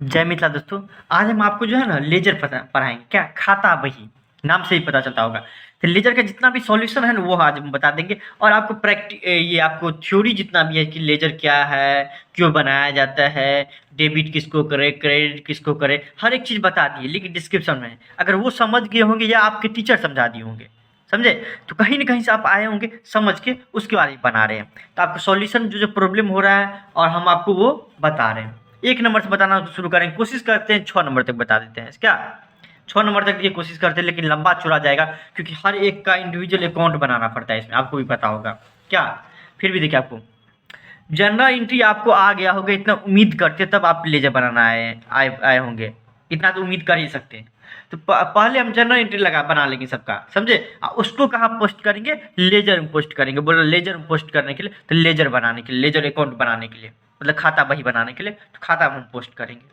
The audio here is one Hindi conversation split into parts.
जय मिथिला दोस्तों। आज हम आपको जो है ना लेजर पढ़ाएंगे। क्या खाता बही नाम से ही पता चलता होगा। तो लेजर का जितना भी सॉल्यूशन है ना वो आज हम बता देंगे। और आपको ये आपको थ्योरी जितना भी है कि लेजर क्या है, क्यों बनाया जाता है, डेबिट किसको करे, क्रेडिट किसको करे, हर एक चीज़ बता दी है। लिंक डिस्क्रिप्शन में है। अगर वो समझ गए होंगे या आपके टीचर समझा दिए होंगे, समझे, तो कहीं ना कहीं से आप आए होंगे समझ के, उसके बारे में बना रहे हैं। तो आपको सॉल्यूशन जो जो प्रॉब्लम हो रहा है और हम आपको वो बता रहे हैं। 1 नंबर से बताना शुरू करेंगे, कोशिश करते हैं 6 नंबर तक बता देते हैं। क्या 6 नंबर तक ये कोशिश करते हैं, लेकिन लंबा चौड़ा जाएगा क्योंकि हर एक का इंडिविजुअल अकाउंट बनाना पड़ता है इसमें, आपको भी पता होगा। क्या फिर भी देखिए, आपको जनरल एंट्री आपको आ गया होगा, इतना उम्मीद करते तब आप लेजर बनाना आए होंगे। इतना तो उम्मीद कर ही सकते हैं। तो पहले हम जनरल एंट्री बना लेंगे सबका, समझे। उसको कहाँ पोस्ट करेंगे? लेजर में पोस्ट करेंगे। बोलो लेजर में पोस्ट करने के लिए, तो लेजर बनाने के लिए, लेजर अकाउंट बनाने के लिए, मतलब खाता बही बनाने के लिए, तो खाता में हम पोस्ट करेंगे।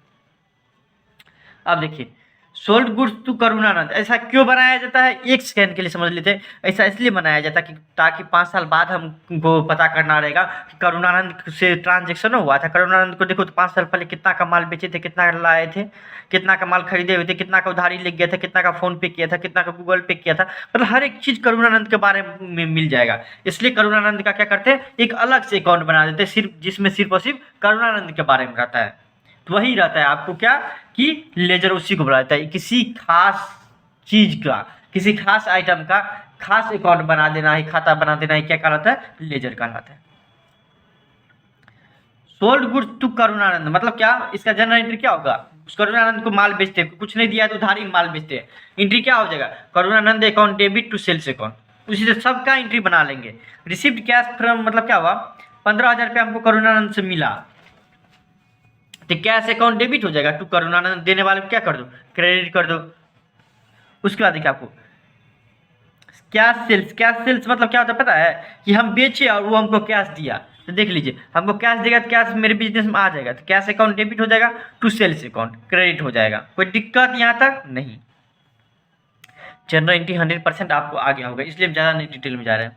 अब देखिए, सोल्ड गुड्स टू करुणानंद ऐसा क्यों बनाया जाता है? 1 सेकंड के लिए समझ लेते हैं। ऐसा इसलिए बनाया जाता है कि ताकि 5 साल बाद हमको पता करना रहेगा कि करुणानंद से ट्रांजेक्शन हुआ था। करुणानंद को देखो तो 5 साल पहले कितना का माल बेचे थे, कितना का लाए थे, कितना का माल खरीदे हुए थे, कितना का उधारी ले गया था, कितना का फोन पे किया था, कितना का गूगल पे किया था। मतलब हर एक चीज़ करुणानंद के बारे में मिल जाएगा। इसलिए करुणानंद का क्या करते हैं, एक अलग से अकाउंट बना देते हैं, सिर्फ जिसमें सिर्फ और सिर्फ करुणानंद के बारे में रहता है। तो वही रहता है आपको क्या, कि लेजर उसी को बुलाता है। किसी खास चीज का, किसी खास आइटम का खास अकाउंट बना देना है, खाता बना देना है, क्या कहलाता है? लेजर कहलाता है। सोल्ड गुड्स टू करुणानंद मतलब क्या? इसका जनरल एंट्री क्या होगा? उस करुणानंद को माल बेचते हैं, कुछ नहीं दिया है तो उधारी में माल बेचते हैं। एंट्री क्या हो जाएगा? Karunanand account debit to sales account. उसी से सबका एंट्री बना लेंगे। रिसीव्ड कैश फ्रॉम मतलब क्या हुआ? 15,000 रुपया हमको करुणानंद से मिला, तो कैश अकाउंट डेबिट हो जाएगा। टू करुणानंद देने वाले को क्या कर दो? क्रेडिट कर दो। उसके बाद देखिए, आपको कैश सेल्स, कैश सेल्स मतलब क्या होता है पता है? कि हम बेचे और वो हमको कैश दिया। तो देख लीजिए, हमको कैश देगा तो कैश मेरे बिजनेस में आ जाएगा, तो कैश अकाउंट डेबिट हो जाएगा, टू सेल्स अकाउंट क्रेडिट हो जाएगा। कोई दिक्कत यहाँ तक नहीं। जनरल एंट्री 100% आपको आ गया होगा, इसलिए हम ज़्यादा नहीं डिटेल में जा रहे हैं।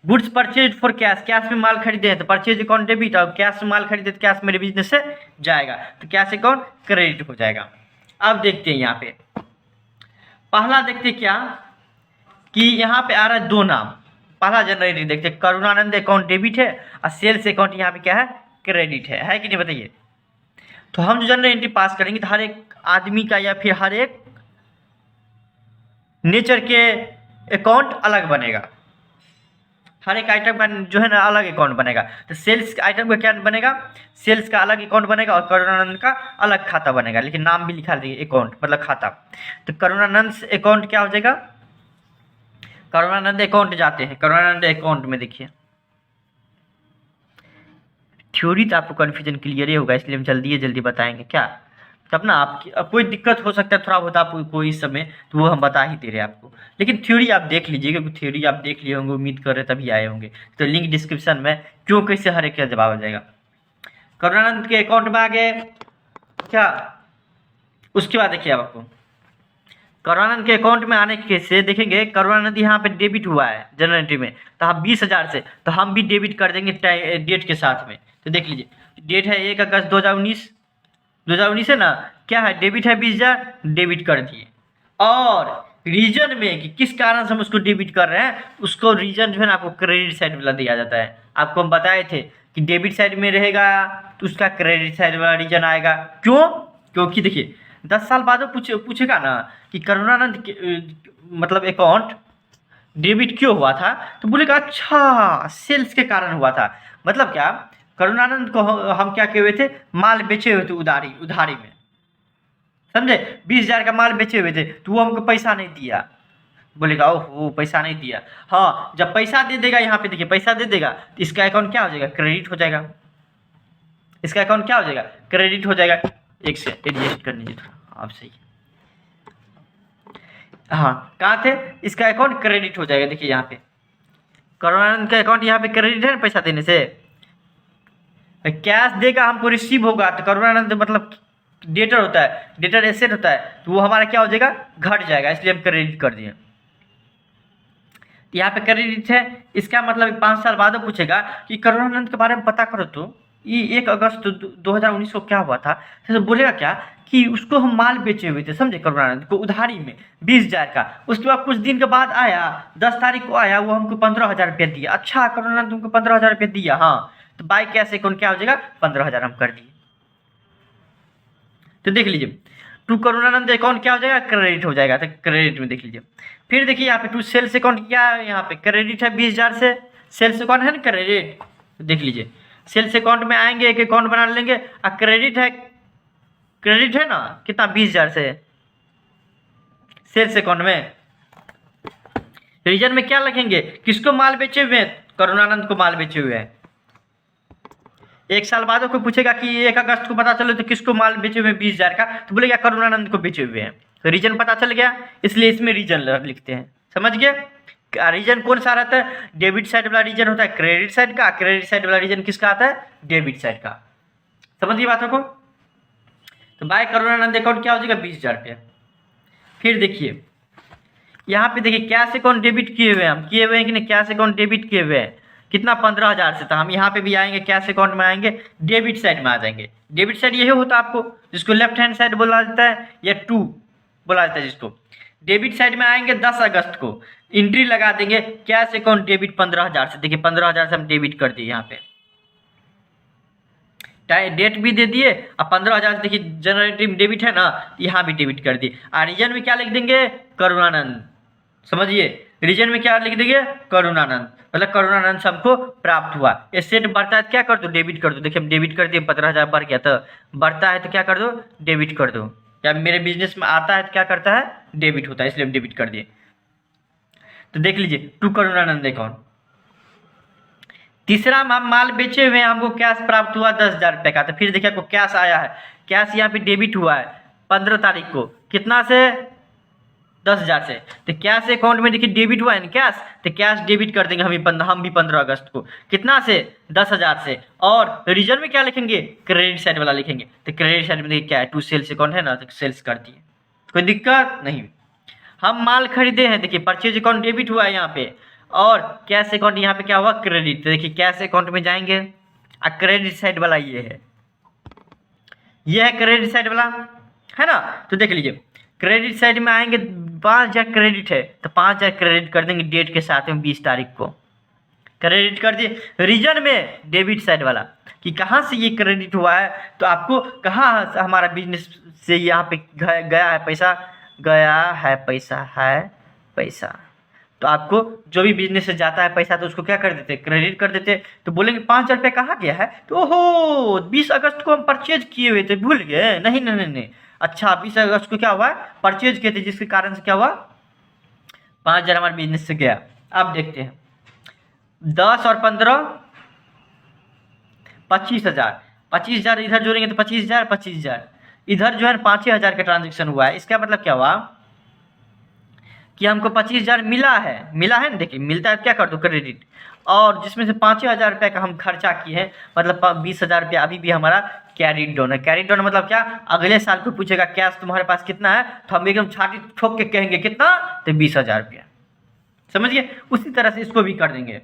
Goods purchase for cash, cash में माल खरीदे हैं तो परचेज अकाउंट डेबिट, और कैश में माल खरीदे तो कैश मेरे बिजनेस से जाएगा, तो कैश अकाउंट क्रेडिट हो जाएगा। अब देखते हैं यहाँ पे पहला, देखते क्या कि यहाँ पे आ रहा है 2 नाम। पहला जनरल एंट्री देखते हैं, करुणानंद अकाउंट डेबिट है और सेल्स अकाउंट यहाँ पे क्या है? क्रेडिट है कि नहीं बताइए। तो हम जो जनरल एंट्री पास करेंगे तो हर एक आदमी का या फिर हर एक नेचर के अकाउंट अलग बनेगा। हर एक आइटम का जो है ना अलग अकाउंट बनेगा। तो सेल्स आइटम का क्या बनेगा? सेल्स का अलग अकाउंट बनेगा और करुणानंद का अलग खाता बनेगा, लेकिन नाम भी लिखा रही अकाउंट मतलब खाता। तो करुणानंद अकाउंट क्या हो जाएगा? करुणानंद अकाउंट जाते हैं, करुणानंद अकाउंट में देखिए थ्योरी तो आपको कन्फ्यूजन क्लियर ही होगा, इसलिए हम जल्दी बताएंगे। क्या तब ना आपकी अब कोई दिक्कत हो सकता है थोड़ा बहुत आपको कोई इस समय, तो वो हम बता ही दे रहे हैं आपको। लेकिन थ्योरी आप देख लीजिए, क्योंकि थ्योरी आप देख लिए होंगे, उम्मीद कर रहे तभी आए होंगे। तो लिंक डिस्क्रिप्शन में, क्यों कैसे हर एक का जवाब आ जाएगा। करुणानंद के अकाउंट में आ गए क्या? उसके बाद देखिए, अब आपको करुणानंद के अकाउंट में आने के से देखेंगे करुणानंद यहाँ पे डेबिट हुआ है जनरल एंट्री में, तो हम 20,000 से, तो हम भी डेबिट कर देंगे डेट के साथ में। तो देख लीजिए, डेट है 1 अगस्त 2019, 2019 है ना, क्या है? डेबिट है 20,000, डेबिट कर दिए। और रीजन में कि किस कारण से हम उसको डेबिट कर रहे हैं, उसको रीजन जो है ना आपको क्रेडिट साइड वाला दिया जाता है। आपको हम बताए थे कि डेबिट साइड में रहेगा तो उसका क्रेडिट साइड वाला रीजन आएगा। क्यों? क्योंकि देखिए 10 साल बाद वो पूछेगा ना कि करुणानंद मतलब अकाउंट डेबिट क्यों हुआ था, तो बोलेगा अच्छा सेल्स के कारण हुआ था। मतलब क्या, करुणानंद को हम क्या किए हुए थे? माल बेचे हुए थे उधारी में, समझे। 20,000 का माल बेचे हुए थे, तो वो हमको पैसा नहीं दिया। बोलेगा ओहो पैसा नहीं दिया। हाँ, जब पैसा दे देगा, यहाँ पे देखिए पैसा दे देगा, तो इसका अकाउंट क्या हो जाएगा? क्रेडिट हो जाएगा। इसका अकाउंट क्या हो जाएगा? क्रेडिट हो जाएगा। एक से एडजस्ट कर लीजिए थोड़ा आप, सही। हाँ, कहाँ थे? इसका अकाउंट क्रेडिट हो जाएगा। देखिए यहाँ पे करुणानंद का अकाउंट यहाँ पे क्रेडिट है ना, पैसा देने से। कैश देगा हमको, रिसीव होगा, तो करुणानंद मतलब डेटर होता है, डेटर एसेट होता है, तो वो हमारा क्या हो जाएगा? घट जाएगा, इसलिए हम क्रेडिट कर दिए। यहाँ पे क्रेडिट है, इसका मतलब 5 साल बाद पूछेगा कि करुणानंद के बारे में पता करो तो ये 1 अगस्त 2019 को क्या हुआ था, तो बोलेगा क्या कि उसको हम माल बेचे हुए थे, समझे, करुणानंद को उधारी में 20,000 का। उसके बाद कुछ दिन के बाद आया, 10 तारीख को आया, वो हमको 15,000 रुपया दिया। अच्छा करुणानंद तुमको 15,000 रुपया दिया, हाँ, तो बाई कैश अकाउंट क्या हो जाएगा, 15,000 हम कर दिए। तो देख लीजिए टू करुणानंद अकाउंट क्या हो जाएगा, क्रेडिट हो जाएगा। तो क्रेडिट में देख लीजिए, फिर देखिए यहाँ पे टू सेल्स अकाउंट क्या है, यहाँ पे क्रेडिट है 20,000 से, सेल्स अकाउंट है ना क्रेडिट। देख लीजिए सेल्स अकाउंट में आएंगे, एक अकाउंट बना लेंगे, और क्रेडिट है ना कितना, 20,000 से सेल्स अकाउंट में। रीजन में क्या लिखेंगे, किसको माल बेचे हुए हैं, करुणानंद को माल बेचे हुए हैं। 1 साल बाद कोई पूछेगा कि 1 अगस्त को पता चले तो किसको माल बेचे हुए हैं 20,000 का, तो बोलेगा करुणानंद को बेचे हुए हैं। तो रीजन पता चल गया, इसलिए इसमें रीजन लिखते हैं, समझ गए। रीजन कौन सा रहता है, डेबिट साइड वाला रीजन होता है क्रेडिट साइड का, क्रेडिट साइड वाला रीजन किसका आता है, डेबिट साइड का। समझिए बातों को। तो बाय करुणानंद अकाउंट क्या हो जाएगा, 20,000 रुपया। फिर देखिए यहाँ पे देखिए कैश अकाउंट डेबिट किए हुए हैं, हम किए हुए हैं कि नहीं, कैश अकाउंट डेबिट किए हुए हैं कितना, 15,000 से। तो हम यहाँ पे भी आएंगे, कैश अकाउंट में आएंगे, डेबिट साइड में आ जाएंगे। डेबिट साइड यही होता है आपको, जिसको लेफ्ट हैंड साइड बोला जाता है या टू बोला जाता है जिसको। डेबिट साइड में आएंगे 10 अगस्त को, एंट्री लगा देंगे कैश अकाउंट डेबिट 15,000 से। देखिए 15,000 से हम डेबिट कर दिए, यहाँ पे डेट भी दे दिए, और 15,000 से देखिए जनरेटिव डेबिट है ना, यहाँ भी डेबिट कर दिए। और रीजन में क्या लिख देंगे, करुणानंद। समझिए रीजन में क्या लिख देंगे, करुणानंद, मतलब करुणानंद से हमको प्राप्त हुआ। एसेट बढ़ता है तो क्या कर दो, डेबिट कर दो। देखिए हम डेबिट कर दिए, 15,000 बढ़ गया, तो बढ़ता है तो क्या कर दो, डेबिट कर दो। या मेरे बिजनेस में आता है तो क्या करता है, डेबिट होता है, इसलिए हम डेबिट कर दिए। तो देख लीजिए टू करुणानंद अकाउंट। तीसरा हम माल बेचे हुए हैं, हमको कैश प्राप्त हुआ 10,000 रुपये का। तो फिर देखिए आपको कैश आया है, कैश यहाँ पे डेबिट हुआ है 15 तारीख को, कितना से, 10,000 से। तो कैश अकाउंट में देखिए डेबिट हुआ है ना कैश, तो कैश डेबिट कर देंगे हम भी 15 अगस्त को, कितना से, 10,000 से। और रीजन में क्या लिखेंगे, क्रेडिट साइड वाला लिखेंगे। तो क्रेडिट साइड में देखिए क्या है, टू सेल्स अकाउंट है ना, तो सेल्स कर दिए, कोई दिक्कत नहीं। हम माल खरीदे हैं, देखिए परचेज अकाउंट डेबिट हुआ है यहाँ पे, और कैश अकाउंट यहाँ पे क्या हुआ, क्रेडिट। तो देखिए कैश अकाउंट में जाएंगे, और क्रेडिट साइड वाला ये है क्रेडिट साइड वाला, है ना। तो देख लीजिए क्रेडिट साइड में आएंगे, 5,000 क्रेडिट है, तो 5,000 क्रेडिट कर देंगे डेट के साथ में, 20 तारीख को क्रेडिट कर दिए। रीजन में डेबिट साइड वाला कि कहाँ से ये क्रेडिट हुआ है, तो आपको कहाँ हमारा बिजनेस से यहाँ पे गया है पैसा, तो आपको जो भी बिजनेस से जाता है पैसा, तो उसको क्या कर देते, क्रेडिट कर देते। तो बोलेंगे 5,000 रुपये कहाँ गया है, तो ओहो 20 अगस्त को हम परचेज किए हुए थे, भूल गए, नहीं। अच्छा 20 अगस्त को क्या हुआ, परचेज किए थे, जिसके कारण से क्या हुआ, 5,000 हमारे बिजनेस से गया। अब देखते हैं 10 और 15 25,000, 25,000 इधर जोड़ेंगे तो 25,000 इधर जो है 5,000 का ट्रांजेक्शन हुआ है। इसका मतलब क्या हुआ कि हमको 25,000 मिला है ना। देखिए मिलता है तो क्या कर दो, क्रेडिट। और जिसमें से 5,000 रुपये का हम खर्चा किए हैं, मतलब 20,000 रुपया अभी भी हमारा कैरिड डाउन है। कैरिड डाउन मतलब क्या, अगले साल को पूछेगा कैश तुम्हारे पास कितना है, तो हम एकदम छाती ठोक के कहेंगे कितना, तो 20,000 रुपया। समझिए उसी तरह से इसको भी कर देंगे,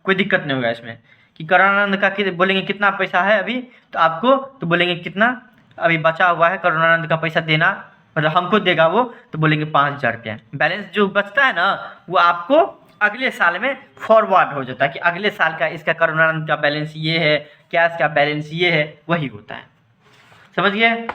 कोई दिक्कत नहीं होगा इसमें। कि करुणानंद का बोलेंगे कितना पैसा है अभी, तो आपको तो बोलेंगे कितना अभी बचा हुआ है करुणानंद का पैसा देना, मतलब हमको देगा वो, तो बोलेंगे 5,000 रुपया। बैलेंस जो बचता है ना, वो आपको अगले साल में फॉरवर्ड हो जाता है कि अगले साल का इसका करुणानंद का बैलेंस ये है, कैश का बैलेंस ये है, वही होता है। समझ गए।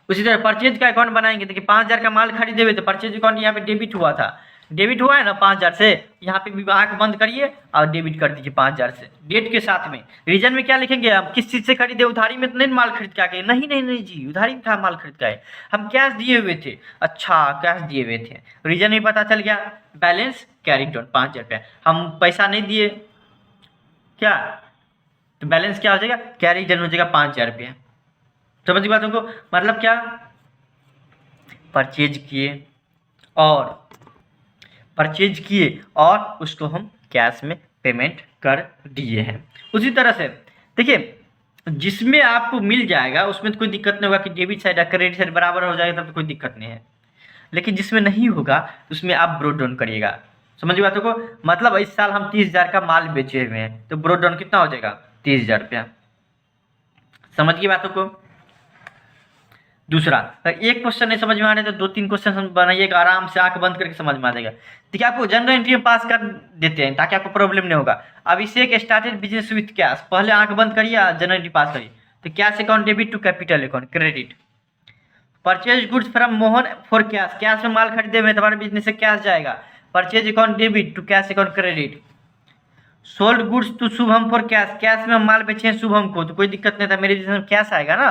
उसी तरह परचेज का अकाउंट बनाएंगे। देखिए 5,000 का माल खरीदे हुए, तो परचेज अकाउंट यहाँ पे डेबिट हुआ था, डेबिट हुआ है ना 5,000 से, यहाँ पे भी आँख बंद करिए और डेबिट कर दीजिए 5,000 से डेट के साथ में। रीजन में क्या लिखेंगे, हम किस चीज़ से खरीदे, उधारी में तो नहीं माल खरीद के आके, नहीं जी, उधारी में कहाँ माल खरीद के आए, हम कैश दिए हुए थे। अच्छा कैश दिए हुए थे, रीजन में पता चल गया, बैलेंस कैरी डाउन 5,000 रुपया, हम पैसा नहीं दिए क्या, तो बैलेंस क्या हो जाएगा, कैरी डाउन हो जाएगा 5,000 रुपया। समझ बातों को, मतलब क्या, परचेज किए और उसको हम कैश में पेमेंट कर दिए हैं। उसी तरह से देखिए जिसमें आपको मिल जाएगा उसमें तो कोई दिक्कत नहीं होगा कि डेबिट साइड और क्रेडिट साइड बराबर हो जाएगा, तब तो कोई दिक्कत नहीं है। लेकिन जिसमें नहीं होगा उसमें आप ब्रोड डाउन करिएगा। समझिए बातों को, मतलब इस साल हम 30,000 का माल बेचे हुए हैं, तो ब्रोड डाउन कितना हो जाएगा, 30,000 रुपया। समझ गई बातों को। दूसरा, अगर एक क्वेश्चन नहीं समझ में आ रहा है तो 2-3 क्वेश्चन बनाइएगा, आराम से आंख बंद करके समझ में आ जाएगा। देखिए आपको जनरल एंट्री में पास कर देते हैं ताकि आपको प्रॉब्लम नहीं होगा। Abhishek started business with cash, पहले आंख बंद करिए, जनरल एंट्री पास करिए। तो cash account debit to capital account credit. Purchase goods from Mohan for cash, cash में माल खरीदे हुए तुम्हारे बिजनेस से कैश जाएगा, purchase account debit to cash account credit. Sold goods to Shubham for cash, cash में हम माल बेचे हैं शुभम को तो कोई दिक्कत नहीं था, मेरे बिजनेस में कैश आएगा ना,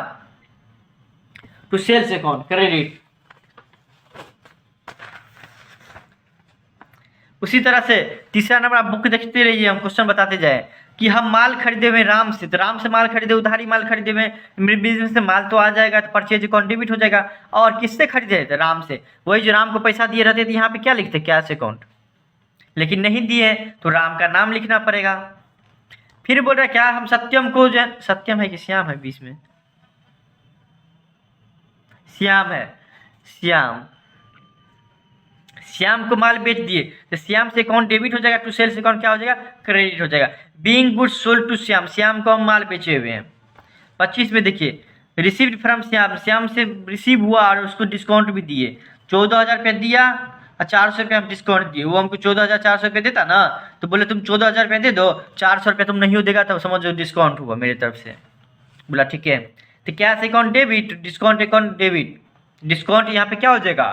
टू सेल्स अकाउंट क्रेडिट। उसी तरह से तीसरा नंबर, आप बुक देखते रहिए, हम क्वेश्चन बताते जाए कि हम माल खरीदे हुए राम से, तो राम से माल खरीदे, उधारी माल खरीदे हुए, मेरे बिजनेस से माल तो आ जाएगा, तो परचेज अकाउंट डेबिट हो जाएगा। और किससे खरीदे थे? राम से। वही जो राम को पैसा दिए रहते थे, यहाँ पे क्या लिखते? Cash account. लेकिन नहीं दिए तो राम का नाम लिखना पड़ेगा। फिर बोल रहा क्या, हम सत्यम को जो है, सत्यम है कि श्याम है बीच में? श्याम है, श्याम। श्याम को माल बेच दिए तो श्याम से अकाउंट डेबिट हो जाएगा, टू सेल्स अकाउंट क्या हो जाएगा? क्रेडिट हो जाएगा। Being goods sold to Shyam, Shyam को हम माल बेचे हुए हैं। 25 में देखिए, रिसीव्ड फ्रॉम श्याम, श्याम से रिसीव हुआ और उसको डिस्काउंट भी दिए, 14,000 रुपया दिया और 400 रुपया हम डिस्काउंट दिए। वो हमको 14,400 रुपये देता ना, तो बोले तुम 14,000 रुपया दे दो, 400 रुपया तुम नहीं हो देगा, तब समझो डिस्काउंट हुआ मेरी तरफ से। बोला ठीक है। तो cash account debit, discount account debit. Discount यहाँ पे क्या हो जाएगा?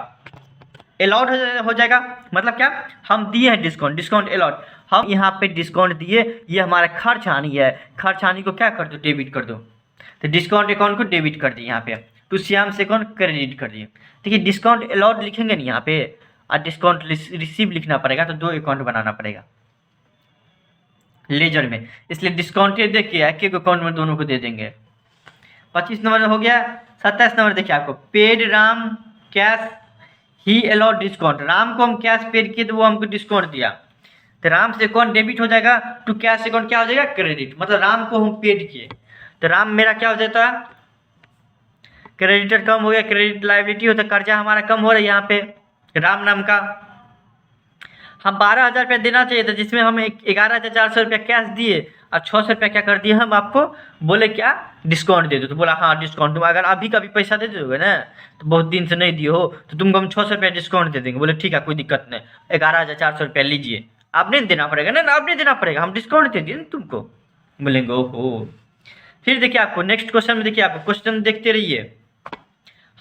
अलाउड हो जाएगा। मतलब क्या, हम दिए हैं डिस्काउंट, डिस्काउंट अलाउड, हम यहाँ पे डिस्काउंट दिए, ये हमारा खर्च हानि है, खर्च हानि को क्या कर दो? डेबिट कर दो। तो डिस्काउंट अकाउंट को डेबिट कर दिए यहाँ पे, टू श्याम से अकाउंट क्रेडिट कर दिए। देखिए डिस्काउंट अलाउड लिखेंगे नहीं यहाँ पे, और डिस्काउंट रिसीव लिखना पड़ेगा, तो 2 अकाउंट बनाना पड़ेगा लेजर में, इसलिए डिस्काउंट देख के एक एक अकाउंट में दोनों को दे देंगे। 25 नंबर हो गया। 27 नंबर देखिए आपको, पेड राम कैश ही अलाउड डिस्काउंट, राम को हम कैश पेड किए तो वो हमको डिस्काउंट दिया, तो राम से अकाउंट डेबिट हो जाएगा, टू कैश अकाउंट क्या हो जाएगा? क्रेडिट। मतलब राम को हम पेड किए तो राम मेरा क्या हो जाता है? क्रेडिटर कम हो गया, क्रेडिट लायबिलिटी होता है, कर्जा हमारा कम हो रहा है। यहाँ पे राम नाम का हम 12,000 रुपया देना चाहिए था, जिसमें हम 11,400 रुपया कैश दिए और 600 रुपया क्या कर दिए हम आपको, बोले क्या डिस्काउंट दे दो, तो बोला हाँ डिस्काउंट। तुम अगर अभी का भी पैसा दे दोगे ना, तो बहुत दिन से नहीं दिए हो, तो तुमको हम 600 रुपया डिस्काउंट दे देंगे। बोले ठीक है कोई दिक्कत नहीं, 11,400 रुपया लीजिए, आप नहीं देना पड़ेगा ना, आप नहीं देना पड़ेगा, हम डिस्काउंट दे दिए ना तुमको। बोलेंगे ओहो। फिर देखिए आपको नेक्स्ट क्वेश्चन में, देखिए आपको क्वेश्चन देखते रहिए।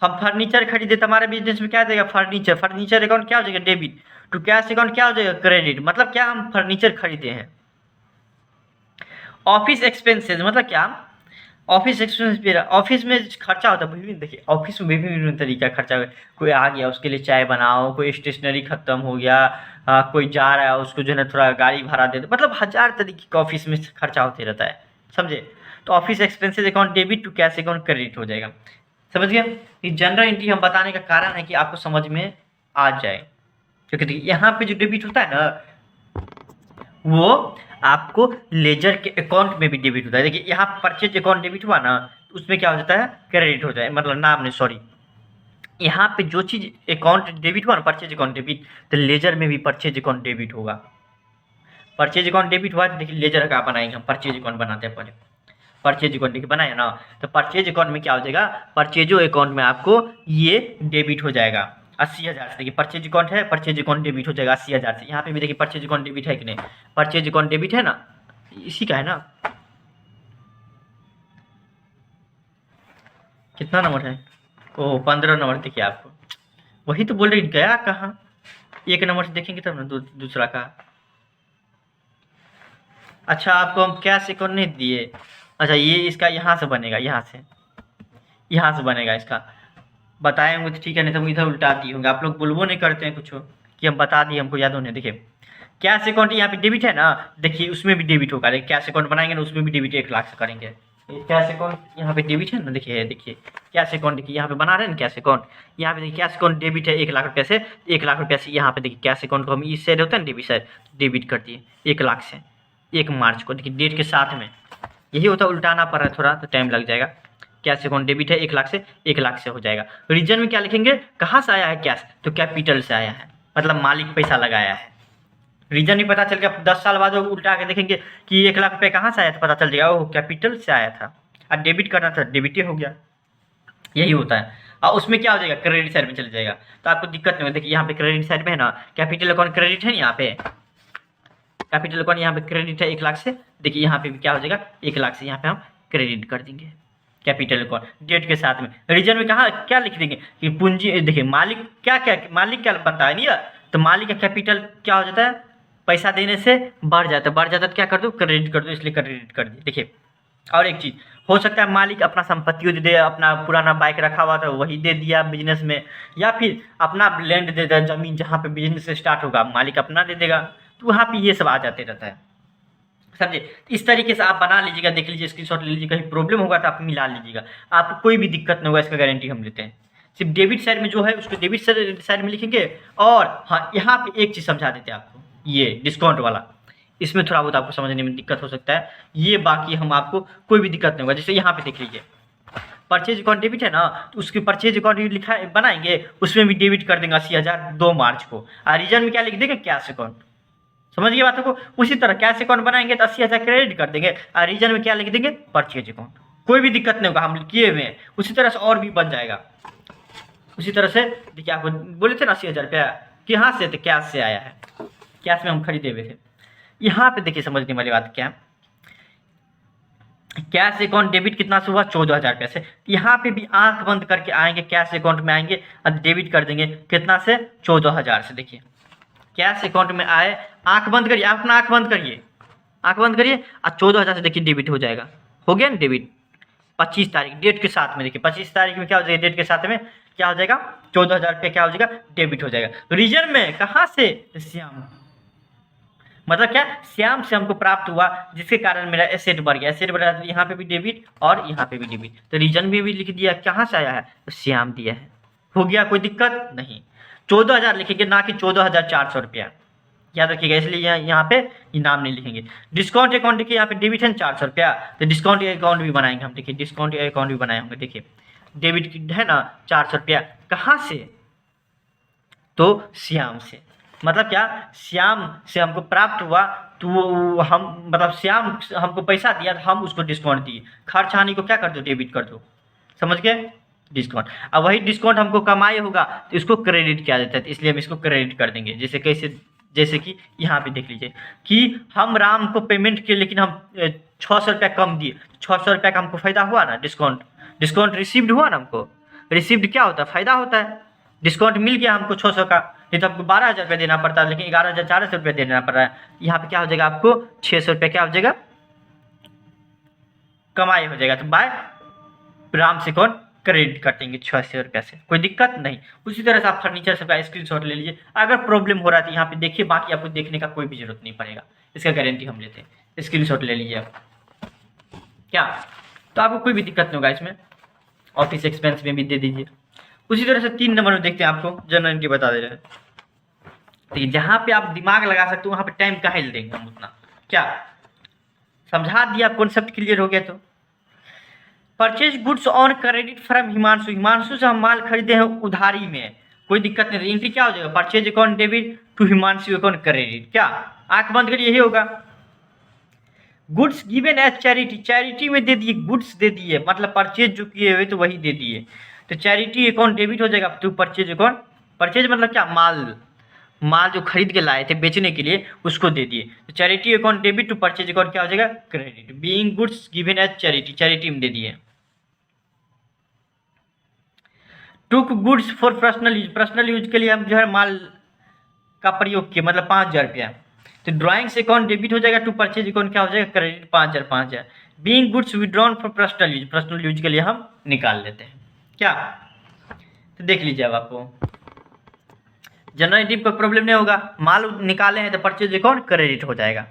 हम फर्नीचर खरीदे, तुम्हारे बिजनेस में क्या देगा? फर्नीचर, फर्नीचर अकाउंट क्या हो जाएगा? डेबिट, टू कैश अकाउंट क्या हो जाएगा? क्रेडिट। मतलब क्या, हम फर्नीचर खरीदे हैं। ऑफिस एक्सपेंसेस मतलब क्या? ऑफिस एक्सपेंस भी, ऑफिस में खर्चा होता है विभिन्न। देखिए ऑफिस में विभिन्न तरीके का खर्चा, कोई आ गया उसके लिए चाय बनाओ, कोई स्टेशनरी खत्म हो गया, कोई जा रहा है उसको जो है ना थोड़ा गाड़ी भाड़ा दे दो, मतलब 1000 तरीके का ऑफिस में खर्चा होते रहता है, समझे? तो office expenses account debit to cash account credit हो जाएगा। समझ गए? ये जनरल एंट्री हम बताने का कारण है कि आपको समझ में आ जाए, क्योंकि देखिए यहाँ पे जो डेबिट होता है ना, वो आपको लेजर के अकाउंट में भी डेबिट होता है। देखिए यहाँ परचेज अकाउंट डेबिट हुआ ना, तो उसमें क्या हो जाता है? क्रेडिट हो जाए, मतलब नाम नहीं, सॉरी, यहाँ पे जो चीज़ अकाउंट डेबिट हुआ ना, परचेज अकाउंट डेबिट, तो लेजर में भी परचेज अकाउंट डेबिट होगा। परचेज अकाउंट डेबिट हुआ तो देखिए लेजर का बनाएंगे हम, परचेज अकाउंट बनाते हैं पहले। परचेज अकाउंट देखिए बनाया ना, तो परचेज अकाउंट में क्या हो जाएगा? परचेजो अकाउंट में आपको ये डेबिट हो जाएगा 80,000 से। देखिए परचेज अकाउंट है, परचेज अकाउंट डेबिट हो जाएगा 80,000 से। यहाँ पे भी देखिए परचेज अकाउंट डेबिट है कि नहीं? परचेज अकाउंट डेबिट है ना, इसी का है ना। कितना नंबर है? ओह 15 नंबर। देखिए आपको वही तो बोल रही, गया कहाँ? एक नंबर से देखेंगे तब ना दूसरा का। अच्छा आपको हम कैश अकाउंट नहीं दिए, अच्छा ये इसका यहाँ से बनेगा, यहाँ से बनेगा इसका, बताए होंगे तो ठीक है, नहीं तो हम इधर उल्टा दिए होंगे। आप लोग बोलबो नहीं करते हैं कुछ कि हम बता दिए, हमको याद होने। देखिए कैश अकाउंट यहाँ पे डेबिट है ना, देखिए उसमें भी डेबिट होगा। देखिए कैश अकाउंट बनाएंगे ना, उसमें भी डेबिट 1 लाख से करेंगे। कैश अकाउंट यहाँ पे डेबिट है ना, देखिए कैश अकाउंट, देखिए यहाँ पे बना रहे हैं ना कैश अकाउंट, यहाँ पे देखिए कैश अकाउंट डेबिट है 1 लाख रुपये से, 1 लाख रुपये से यहाँ पे देखिए कैश अकाउंट को हम इस साइड होता है ना डेबिट साइड, डेबिट कर दिए 1 लाख से 1 मार्च को। देखिए डेट के साथ में यही होता है, उल्टाना पड़ रहा है थोड़ा, तो टाइम लग जाएगा। कैश अकाउंट डेबिट है 1 लाख से, 1 लाख से हो जाएगा। रीजन में क्या लिखेंगे? कहाँ से आया है कैश? तो कैपिटल से आया है, मतलब मालिक पैसा लगाया है। रीजन भी पता चल गया, 10 साल बाद वो उल्टा के देखेंगे कि 1 लाख रुपये कहाँ से आया था, पता चल जाएगा ओह कैपिटल से आया था, और डेबिट करना था डेबिट ही हो गया। यही होता है। और उसमें क्या हो जाएगा, क्रेडिट साइड में चले जाएगा, तो आपको दिक्कत नहीं होगी। देखिए यहाँ पे क्रेडिट साइड में है ना, कैपिटल अकाउंट क्रेडिट है, यहाँ पे कैपिटल अकाउंट यहाँ पे क्रेडिट है 1 लाख से। देखिए यहाँ पे भी क्या हो जाएगा, 1 लाख से यहाँ पे हम क्रेडिट कर देंगे कैपिटल अकाउंट डेट के साथ में। रीजन में कहाँ क्या लिख देंगे कि पूंजी, देखिए मालिक क्या क्या मालिक क्या बनता है नहीं, तो मालिक का कैपिटल क्या हो जाता है, पैसा देने से बढ़ जाता है, बढ़ जाता है तो क्या कर दो, क्रेडिट कर दो, इसलिए क्रेडिट कर दिए। देखिए और एक चीज़ हो सकता है, मालिक अपना संपत्ति दे दे, अपना पुराना बाइक रखा हुआ था वही दे दिया बिजनेस में, या फिर अपना लैंड दे दिया, जमीन जहाँ पे बिजनेस स्टार्ट होगा मालिक अपना दे देगा, तो वहाँ पे ये सब आ जाते रहता है, समझे। इस तरीके से आप बना लीजिएगा, देख लीजिए, स्क्रीनशॉट ले लीजिए, कहीं प्रॉब्लम होगा तो आप मिला लीजिएगा, आपको कोई भी दिक्कत नहीं होगा, इसका गारंटी हम लेते हैं। सिर्फ डेबिट साइड में जो है उसको डेबिट साइड में लिखेंगे। और हाँ, यहाँ पे एक चीज़ समझा देते हैं आपको, ये डिस्काउंट वाला, इसमें थोड़ा बहुत आपको समझने में दिक्कत हो सकता है, ये बाकी हम आपको कोई भी दिक्कत नहीं होगा। जैसे यहाँ पे देख लीजिए, परचेज अकाउंट डेबिट है ना, तो उसके परचेज अकाउंट लिखा बनाएंगे, उसमें भी डेबिट कर देंगे 80,000 2 मार्च को, और रीजन में क्या लिख देंगे, कैश अकाउंट। समझ गए बातों को। उसी तरह कैश अकाउंट बनाएंगे तो 80,000 क्रेडिट कर देंगे, और रीजन में क्या लिख देंगे, परचेज अकाउंट। कोई भी दिक्कत नहीं होगा, हम किए हुए हैं। उसी तरह से और भी बन जाएगा। उसी तरह से देखिए, आपको बोले थे ना 80,000 रुपया कहाँ से, तो कैश से आया है, कैश में हम खरीदे हुए थे। यहाँ पे देखिए समझने वाली बात क्या है, कैश अकाउंट डेबिट कितना से हुआ, 14,000 रुपये से। यहाँ पे भी आंख बंद करके आएंगे, कैश अकाउंट में आएंगे और डेबिट कर देंगे कितना से, 14,000 से। देखिए कैश अकाउंट में आए, आंख बंद करिए, अपना आंख बंद करिए, आंख बंद करिए, और 14,000 से देखिए डेबिट हो जाएगा, हो गया ना डेबिट। 25 तारीख डेट के साथ में, देखिए 25 तारीख में क्या हो जाएगा, डेट के साथ में क्या हो जाएगा, 14,000 रुपये क्या हो जाएगा, डेबिट हो जाएगा। तो रीजन में कहाँ से, श्याम, मतलब क्या, श्याम से हमको प्राप्त हुआ, जिसके कारण मेरा एसेट बढ़ गया, एसेट बढ़ा तो यहाँ पे भी डेबिट और यहाँ पे भी डेबिट, तो रीजन में भी लिख दिया, कहाँ से आया है, तो श्याम दिया है, हो गया, कोई दिक्कत नहीं। 14,000 लिखेंगे, ना कि 14,400 रुपया, याद रखिएगा, इसलिए यहाँ पे नाम नहीं लिखेंगे। डिस्काउंट अकाउंट देखिए, यहाँ पे डेबिट है 400 रुपया, तो डिस्काउंट अकाउंट भी बनाएंगे हम। देखिए डिस्काउंट अकाउंट भी बनाए होंगे, देखिए डेबिट है ना 400 रुपया, कहाँ से, तो श्याम से। मतलब क्या, श्याम से हमको प्राप्त हुआ, तो हम मतलब श्याम हमको पैसा दिया तो हम उसको डिस्काउंट दिए, खर्च हानि को क्या कर दो, डेबिट कर दो, समझ गए, डिस्काउंट। अब वही डिस्काउंट हमको कमाए होगा तो इसको क्रेडिट किया जाता है, तो इसलिए हम इसको क्रेडिट कर देंगे। जैसे कैसे, जैसे कि यहाँ पे देख लीजिए कि हम राम को पेमेंट किए, लेकिन हम 600 रुपया कम दिए, 600 रुपया का हमको फायदा हुआ ना, डिस्काउंट रिसीव्ड हुआ ना हमको। रिसीव्ड क्या होता है, फायदा होता है। डिस्काउंट मिल गया हमको 600 का, नहीं तो आपको 12,000 रुपया देना पड़ता है, लेकिन 11,400 रुपया देना पड़ रहा है। यहाँ पे क्या हो जाएगा, आपको 600 रुपया क्या हो जाएगा, कमाई हो जाएगा। तो बाय राम से कौन क्रेडिट कर देंगे 600 रुपया से, कोई दिक्कत नहीं। उसी तरह से आप फर्नीचर सबका स्क्रीनशॉट ले लीजिए, अगर प्रॉब्लम हो रहा है तो यहाँ पे देखिए, बाकी आपको देखने का कोई भी जरूरत नहीं पड़ेगा, इसका गारंटी हम लेते हैं। स्क्रीनशॉट ले लीजिए आप, क्या, तो आपको कोई भी दिक्कत नहीं होगा इसमें। ऑफिस एक्सपेंस में भी दे दीजिए। उसी तरह से 3 नंबर में देखते हैं, आपको जनरल एंट्री बता दे रहे हैं। तो जहाँ पे आप दिमाग लगा सकते हो वहाँ पे टाइम काहे देंगे हम उतना, क्या समझा दिया, कॉन्सेप्ट क्लियर हो गया। तो purchase goods on credit from Himanshu, Himanshu से हम माल खरीदे हैं उधारी में, कोई दिक्कत नहीं। एंट्री क्या हो जाएगा, purchase account debit to Himanshu account credit, क्या आंख बंद करिए, यही होगा। Goods given as charity, charity में दे दिए, गुड्स दे दिए, मतलब परचेज जो किए हुए तो वही दे दिए, तो चैरिटी अकाउंट डेबिट हो जाएगा टू परचेज अकाउंट। परचेज मतलब क्या, माल जो खरीद के लाए थे बेचने के लिए उसको दे दिए, तो charity account debit to purchase account क्या हो जाएगा, credit. Being goods given as charity, charity में दे दिए। Took goods for personal use, personal use के लिए हम जो है माल का प्रयोग किया, मतलब 5,000 रुपया, तो ड्राइंग्स अकाउंट डेबिट हो जाएगा टू परचेज अकाउंट क्या हो जाएगा, credit 5,000। Being goods withdrawn for personal use, personal use के लिए हम निकाल लेते हैं, क्या। तो देख लीजिए, अब आपको जनरल एंट्री का प्रॉब्लम नहीं होगा, माल निकाले हैं तो परचेज अकाउंट क्रेडिट हो जाएगा,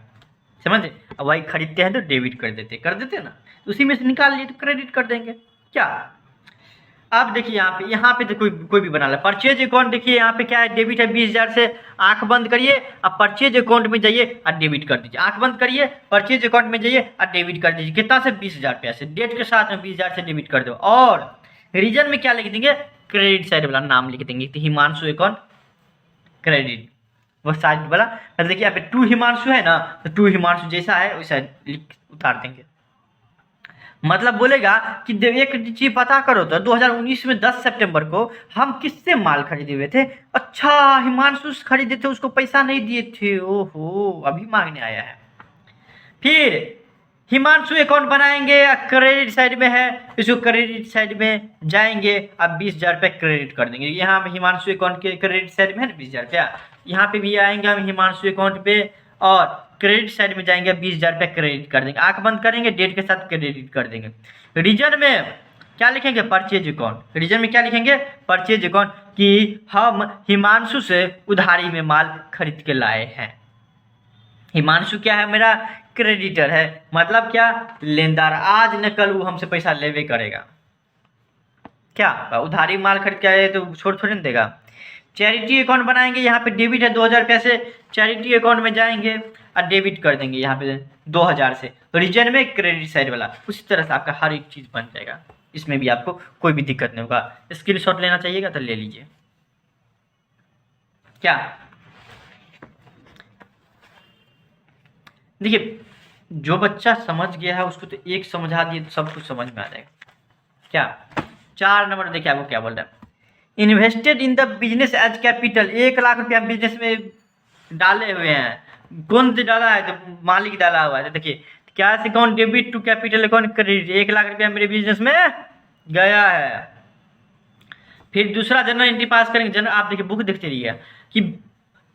समझे। अब वही खरीदते हैं तो डेबिट कर देते ना, उसी में से निकाल लिए तो क्रेडिट कर देंगे, क्या। अब देखिए यहाँ पे तो कोई भी बना ला परचेज अकाउंट, देखिए यहाँ पे क्या है, डेबिट है 20,000 से, आंख बंद करिए, अब परचेज अकाउंट में जाइए और डेबिट कर दीजिए, आंख बंद करिए, परचेज अकाउंट में जाइए और डेबिट कर दीजिए, कितना से 20,000 रुपया से, डेट के साथ में 20,000 से डेबिट कर दो। और रीजन में क्या लिख देंगे, क्रेडिट साइड वाला नाम लिख देंगे, तो हिमांशु अकाउंट क्रेडिट, वो साइड वाला। तो देखिए यहाँ पे टू हिमांशु है ना, तो टू हिमांशु जैसा है वैसा लिख उतार देंगे। मतलब बोलेगा कि एक चीज पता करो तो 2019 में 10 सितंबर को हम किससे माल खरीदे हुए थे। अच्छा, हिमांशु से खरीदे थे, उसको पैसा नहीं दिए थे, ओहो अभी मांगने आया है। फिर हिमांशु अकाउंट बनाएंगे, क्रेडिट साइड में है, इसको क्रेडिट साइड में जाएंगे, अब 20,000 रुपये क्रेडिट कर देंगे। यहाँ पे हिमांशु अकाउंट के क्रेडिट साइड में है ना 20,000 रुपया, यहाँ पे भी आएंगे हम हिमांशु अकाउंट पे और क्रेडिट साइड में जाएंगे, 20,000 रुपये क्रेडिट कर देंगे। आंख बंद करेंगे, डेट के साथ क्रेडिट कर देंगे। रीजन में क्या लिखेंगे, परचेज अकाउंट। रीजन में क्या लिखेंगे, परचेज अकाउंट, कि हम हिमांशु से उधारी में माल खरीद के लाए हैं। हिमांशु क्या है, मेरा क्रेडिटर है, मतलब क्या, लेनदार। आज न कल वो हमसे पैसा लेवे करेगा। क्या उधारी माल खरीद के आए तो छोड़ थोड़ी ना देगा। चैरिटी अकाउंट बनाएंगे, यहाँ पे डेबिट है 2,000 रुपये से, चैरिटी अकाउंट में जाएंगे और डेबिट कर देंगे यहाँ पे 2,000 से। रीजन में क्रेडिट साइड वाला, उसी तरह से आपका हर एक चीज़ बन जाएगा। इसमें भी आपको कोई भी दिक्कत नहीं होगा। स्क्रीनशॉट लेना चाहिएगा तो ले लीजिए। क्या देखिए, जो बच्चा समझ गया है उसको तो एक समझा दिए तो सब कुछ समझ में आ जाएगा। क्या 4 नंबर देखिए आपको क्या बोल रहा है, invested in the business as capital. 1 lakh रुपये हम बिजनेस में डाले हुए हैं। कौन से डाला है, तो मालिक डाला हुआ है। तो देखिए cash account debit to capital account credit, 1 lakh रुपया मेरे बिजनेस में गया है। फिर दूसरा जनरल एंट्री पास करेंगे। जनरल आप देखिए बुक देखते रहिए कि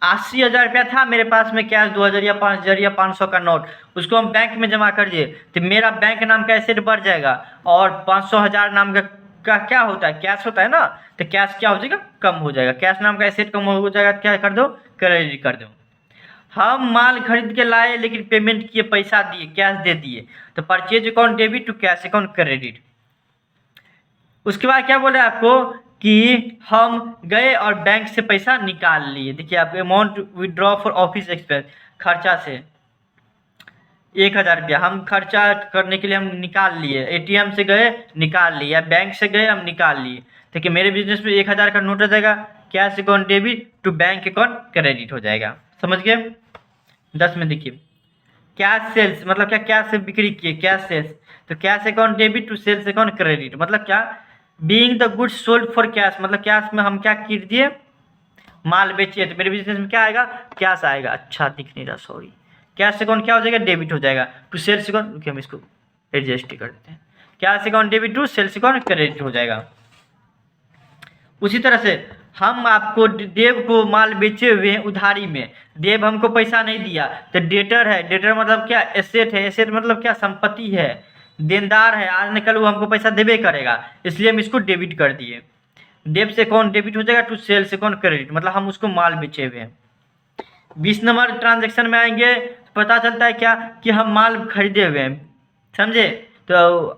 80,000 रुपया था मेरे पास में कैश, 2,000 या 5,000 या 500 का नोट, उसको हम बैंक में जमा कर दिए तो मेरा बैंक नाम का एसेट बढ़ जाएगा और 500,000 नाम का क्या होता है, कैश होता है ना, तो कैश क्या हो जाएगा, कम हो जाएगा। कैश नाम का एसेट कम हो जाएगा, क्या कर दो, क्रेडिट कर दो। हम माल खरीद के लाए लेकिन पेमेंट किए, पैसा दिए, कैश दे दिए, तो purchase account debit to cash account credit. उसके बाद क्या बोल रहे हैं आपको कि हम गए और बैंक से पैसा निकाल लिए। देखिए आप amount withdraw for office expense, खर्चा से 1,000 रुपया हम खर्चा करने के लिए हम निकाल लिए। एटीएम से गए निकाल लिए, या बैंक से गए हम निकाल लिए। देखिए मेरे बिजनेस में 1,000 का नोट आ जाएगा, cash account debit to bank account credit हो जाएगा। समझ गए। 10 में देखिए कैश सेल्स, मतलब क्या, कैश से बिक्री किए, कैश सेल्स, तो cash account debit to sales account credit, मतलब क्या, being the goods sold for cash, मतलब कैश में हम क्या कर दिए, माल बेचिए, तो मेरे बिजनेस में क्या आएगा, कैश आएगा। अच्छा दिख नहीं रहा, सॉरी। कैश अकाउंट क्या हो जाएगा, डेबिट हो जाएगा टू सेल्स अकाउंट, रुकिए हम इसको एडजस्ट कर देते हैं। Cash account debit to sales account credit हो जाएगा। उसी तरह से हम आपको देव को माल बेचे हुए हैं उधारी में, देव हमको पैसा नहीं दिया, तो डेटर है। डेटर मतलब क्या, एसेट है। एसेट मतलब क्या, संपत्ति है। देनदार है, आज न कल वो हमको पैसा देवे करेगा, इसलिए हम इसको डेबिट कर दिए। देव से अकाउंट डेबिट हो जाएगा टू सेल्स अकाउंट क्रेडिट, मतलब हम उसको माल बेचे हुए हैं। 20 नंबर ट्रांजेक्शन में आएंगे तो पता चलता है क्या, कि हम माल खरीदे हुए हैं, समझे, तो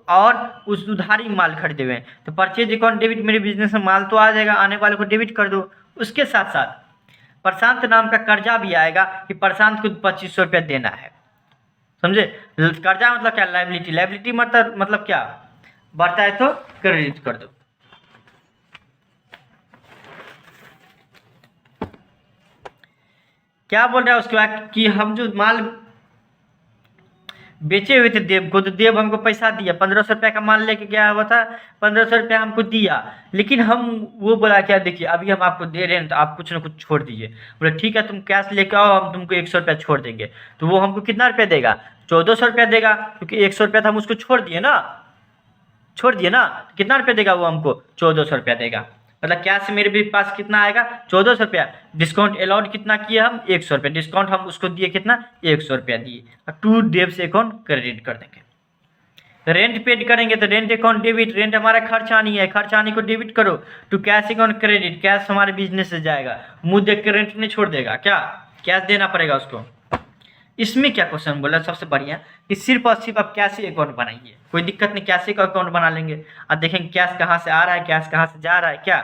और उस उधारी माल खरीदे हुए हैं, तो परचेज अकाउंट डेबिट, मेरे बिजनेस में माल तो आ जाएगा, आने वाले को डेबिट कर दो। उसके साथ साथ प्रशांत नाम का कर्जा भी आएगा कि प्रशांत को 2,500 रुपया देना है। समझे, कर्जा मतलब क्या, लाइबिलिटी। लाइबिलिटी मतलब क्या, बढ़ता है तो क्रेडिट कर दो। क्या बोल रहा है उसके बाद, कि हम जो माल बेचे हुए थे देव को, तो देव हमको पैसा दिया, 1,500 रुपया का माल लेके गया हुआ था, 1,500 रुपया हमको दिया, लेकिन हम वो बोला क्या, देखिए अभी हम आपको दे रहे हैं तो आप कुछ ना कुछ छोड़ दीजिए। बोले ठीक है, तुम कैश लेके आओ, हम तुमको 100 रुपया छोड़ देंगे। तो वो हमको कितना रुपया देगा, 1,400 रुपया देगा, क्योंकि 100 रुपया था हम उसको छोड़ दिए ना, कितना रुपया देगा वो हमको, 1,400 रुपया देगा। मतलब कैश मेरे भी पास कितना आएगा, 1,400 रुपया। डिस्काउंट अलाउड कितना किए हम, 100 रुपया। डिस्काउंट हम उसको दिए कितना, 100 रुपया दिए, और टू डेव से अकाउंट क्रेडिट कर देंगे। रेंट पेड करेंगे तो रेंट अकाउंट डेबिट, रेंट हमारा खर्च आनी है, खर्च आनी को डेबिट करो to cash account credit. Cash हमारे बिजनेस से जाएगा, मुंह देख के रेंट नहीं छोड़ देगा, क्या कैश देना पड़ेगा उसको। इसमें क्या क्वेश्चन बोला सबसे बढ़िया, कि सिर्फ और सिर्फ आप कैश ही अकाउंट बनाइए, कोई दिक्कत नहीं, कैश का अकाउंट बना लेंगे और देखेंगे कैश कहाँ से आ रहा है, कैश कहाँ से जा रहा है। क्या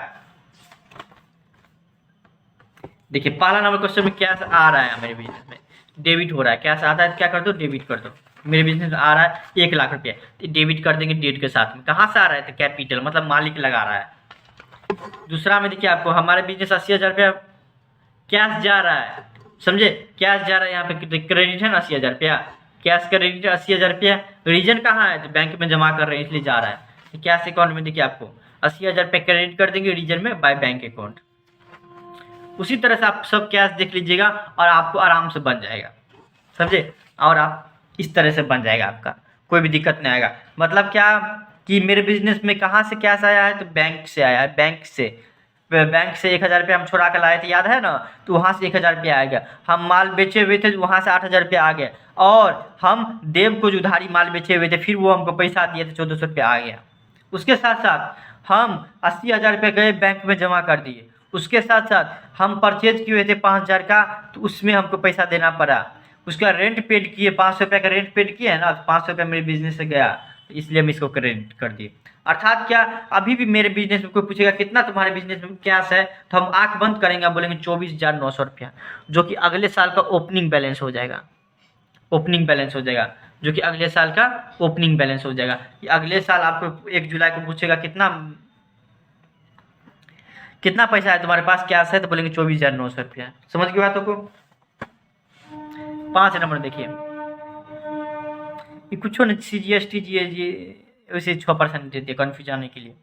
देखिए पहला नंबर क्वेश्चन में कैश आ रहा है मेरे बिजनेस में, डेबिट हो रहा है, कैश आता है तो क्या कर दो, डेबिट कर दो। मेरे बिजनेस में आ रहा है 1 लाख रुपया, तो डेबिट कर देंगे डेट के साथ में। कहाँ से आ रहा है, तो कैपिटल, मतलब मालिक लगा रहा है। दूसरा में देखिए आपको हमारे बिजनेस 80,000 रुपया कैश जा रहा है, समझे। कैश जा रहा है यहाँ पे, क्रेडिट है ना 80,000 रुपया, कैश क्रेडिट 80,000 रुपया। रीजन कहाँ है, तो बैंक में जमा कर रहे हैं इसलिए जा रहा है। कैश अकाउंट में देखिए आपको 80,000 रुपये क्रेडिट कर देंगे रीजन में बाय बैंक अकाउंट। उसी तरह से आप सब कैश देख लीजिएगा और आपको आराम से बन जाएगा, समझे। और आप इस तरह से बन जाएगा, आपका कोई भी दिक्कत नहीं आएगा। मतलब क्या कि मेरे बिजनेस में कहाँ से कैश आया है, तो बैंक से आया है। बैंक से 1,000 रुपया हम छुड़ा कर लाए थे, याद है ना, तो वहाँ से 1,000 रुपया आ गया। हम माल बेचे हुए थे, वहाँ से 8,000 रुपया आ गया। और हम देव को जो उधारी माल बेचे हुए थे, फिर वो हमको पैसा दिए थे, 1,400 रुपया आ गया। उसके साथ साथ हम 80,000 रुपये गए बैंक में जमा कर दिए। उसके साथ साथ हम परचेज किए हुए थे 5,000 का, तो उसमें हमको पैसा देना पड़ा। उसका रेंट पेड किए, 500 रुपये का रेंट पेड किए है ना, तो 500 रुपये मेरे बिजनेस से गया, तो इसलिए हम इसको क्रेडिट कर दिए। अर्थात क्या, अभी भी मेरे बिजनेस में कोई पूछेगा कितना तुम्हारे बिजनेस में कैश है, तो हम आंख बंद करेंगे, बोलेंगे 24,900 रुपया, जो कि अगले साल का ओपनिंग बैलेंस हो जाएगा। ओपनिंग बैलेंस हो जाएगा, जो कि अगले साल का ओपनिंग बैलेंस हो जाएगा। कि अगले साल आपको 1 जुलाई को पूछेगा कितना पैसा है तुम्हारे पास कैश है, तो बोलेंगे 24,900 रुपया। समझ गए बातों को। 5 नंबर देखिए, ये कुछ नहीं, CGST जी वैसे 6% देते हैं कन्फ्यूज आने के लिए।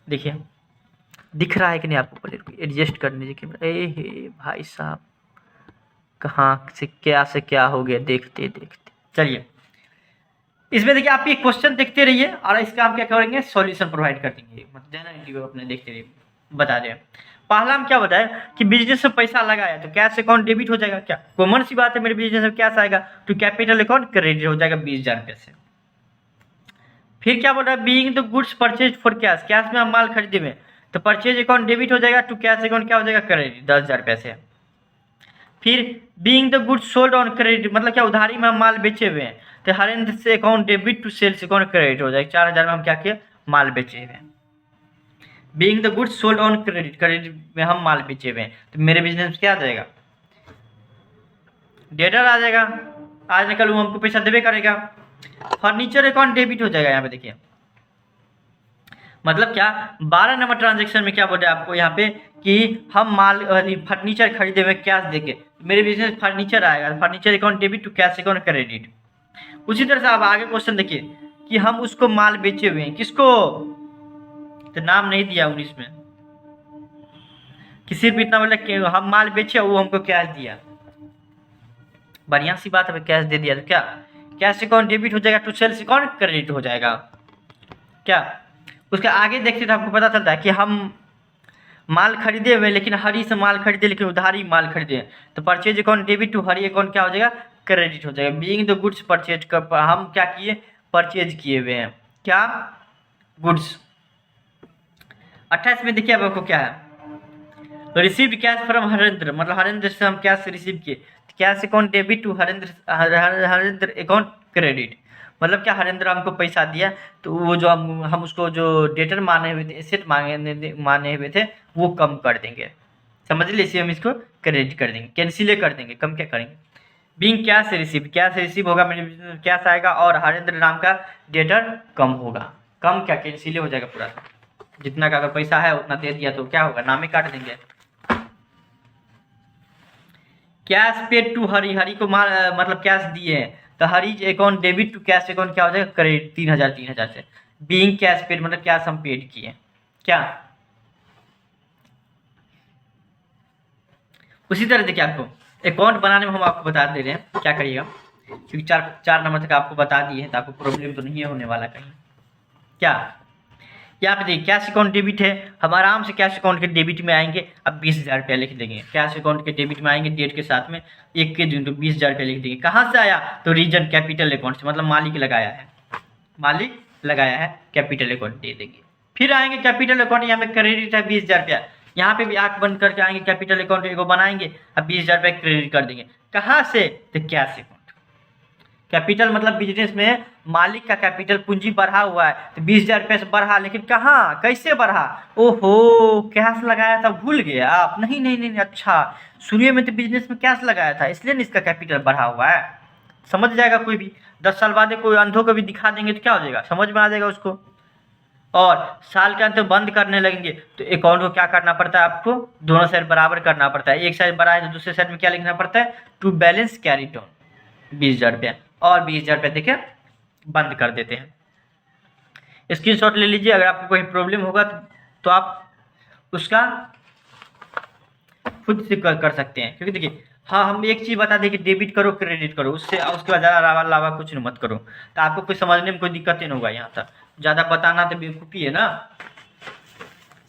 देखिए दिख रहा है कि नहीं आपको, पहले एडजस्ट करने देखिए। हे भाई साहब, कहाँ से क्या हो गया, देखते देखते। चलिए इसमें देखिए, आप ये क्वेश्चन देखते रहिए और इसका हम क्या करेंगे, सॉल्यूशन प्रोवाइड कर देंगे। मतलब अपने देखते रहिए, बता दें। पहला हम क्या बताएं कि बिजनेस में पैसा लगाया तो कैश अकाउंट डेबिट हो जाएगा। क्या कॉमन सी बात है, मेरे बिजनेस में कैश आएगा तो कैपिटल अकाउंट क्रेडिट हो जाएगा 20,000 रुपये से। फिर क्या बोल रहा है, being the goods purchase for cash, cash में हम माल खरीदे हुए, तो परचेज अकाउंट डेबिट हो जाएगा टू कैश अकाउंट क्या हो जाएगा, क्रेडिट 10,000 रुपये से। फिर being the goods sold on credit, मतलब क्या उधारी में हम माल बेचे हुए हैं, तो हरेंद्र से account debit to sales account credit हो जाएगा। 4,000 में हम क्या किए, माल बेचे हुए हैं। Being the goods sold on credit, credit में हम माल बेचे हुए हैं, तो मेरे बिजनेस में क्या आ जाएगा, डेटर आ जाएगा। आज निकल वो हमको पैसा देवे करेगा। फर्नीचर अकाउंट डेबिट हो जाएगा। यहाँ पे देखिए मतलब क्या, 12 नंबर ट्रांजेक्शन में क्या बोल रहे हैं आपको यहाँ पे कि हम माल फर्नीचर खरीदे हुए कैश देके, मेरे बिजनेस फर्नीचर आएगा, furniture account debit to cash account credit. उसी तरह से आप आगे क्वेश्चन देखिए कि हम उसको माल बेचे हुए हैं, किसको, तो नाम नहीं दिया 19 में, कि सिर्फ इतना बोला कि हम माल बेचे, वो हमको कैश दिया। बढ़िया सी बात है, कैश दे दिया तो क्या, कैश अकाउंट डेबिट हो जाएगा टू सेल्स अकाउंट क्रेडिट हो जाएगा। क्या उसके आगे देखते तो आपको पता चलता है कि हम माल खरीदे हुए, लेकिन हरी से माल खरीदे, लेकिन उधारी माल खरीदे, तो purchase account debit to Hari account क्या हो जाएगा, क्रेडिट हो जाएगा। बीइंग द गुड्स परचेज कर, हम क्या किए, परचेज किए हुए हैं, क्या, गुड्स। 28 में देखिए अब आपको क्या है, रिसीव्ड कैश फ्रॉम हरेंद्र, मतलब हरेंद्र से हम कैश रिसीव किए, cash account debit to Harendra account credit. मतलब क्या, हरेंद्र हमको पैसा दिया, तो वो जो हम उसको जो डेटर माने हुए थे, एसेट माने हुए थे, वो कम कर देंगे। समझ लीजिए, इसे हम इसको क्रेडिट कर देंगे, कैंसिल कर देंगे, कम क्या करेंगे। बीइंग कैश रिसीव होगा, मेरे कैश आएगा, और हरेंद्र नाम का डेटर कम होगा। कम क्या, कैंसिल हो जाएगा पूरा, जितना का अगर पैसा है उतना दे दिया तो क्या होगा, नाम ही काट देंगे। Cash paid to Hari, Hari को मतलब कैश दिए हैं, तो Hari account debit to cash account क्या हो जाएगा, क्रेडिट 3,000 से। बीइंग कैश पेड मतलब कैश हम पेड किए, क्या। उसी तरह देखिए, आपको अकाउंट बनाने में हम आपको बता दे रहे हैं क्या करिएगा, क्योंकि 4 नंबर तक आपको बता दिए हैं, तो आपको प्रॉब्लम तो नहीं होने वाला कहीं। क्या यहाँ पे देखिए, कैश अकाउंट डेबिट है, हम आराम से कैश अकाउंट के डेबिट में आएंगे। अब 20,000 रुपया लिख देंगे, कैश अकाउंट के डेबिट में आएंगे, डेट के साथ में 1 के दिन, तो 20,000 रुपया लिख देंगे। कहाँ से आया, तो रीजन कैपिटल अकाउंट से, मतलब मालिक लगाया है, कैपिटल अकाउंट दे देंगे। फिर आएंगे कैपिटल अकाउंट, यहाँ पे क्रेडिट है 20,000 रुपया, यहाँ पे भी आंख बंद करके आएंगे, कैपिटल अकाउंट को बनाएंगे, अब 20,000 रुपया क्रेडिट कर देंगे। कहाँ से, तो कैश अकाउंट। कैपिटल मतलब बिजनेस में मालिक का कैपिटल पूंजी बढ़ा हुआ है, तो 20,000 रुपये से बढ़ा, लेकिन कहाँ, कैसे बढ़ा, ओहो कैश लगाया था, भूल गए आप, नहीं, अच्छा शुरू में तो बिजनेस में कैश लगाया था, इसलिए ना इसका कैपिटल बढ़ा हुआ है। समझ जाएगा कोई भी, 10 साल बाद कोई अंधों को भी दिखा देंगे तो क्या हो जाएगा, समझ में आ जाएगा उसको। और साल के अंत में बंद करने लगेंगे तो अकाउंट को क्या करना पड़ता है, आपको दोनों साइड बराबर करना पड़ता है। एक साइड बड़ा है तो दूसरे साइड में क्या लिखना पड़ता है, टू बैलेंस कैरी डाउन 20,000 रुपया, और 20,000 रुपया देखिए बंद कर देते हैं। स्क्रीनशॉट ले लीजिए, अगर आपको कोई प्रॉब्लम होगा तो आप उसका खुद से कर सकते हैं। क्योंकि देखिए हाँ, हम एक चीज़ बता दें कि डेबिट करो क्रेडिट करो, उससे उसके बाद ज़्यादा अलावा कुछ नहीं मत करो, तो आपको कोई समझने में कोई दिक्कत नहीं होगा। यहाँ तक ज़्यादा बताना तो बेवकूफ़ी है ना।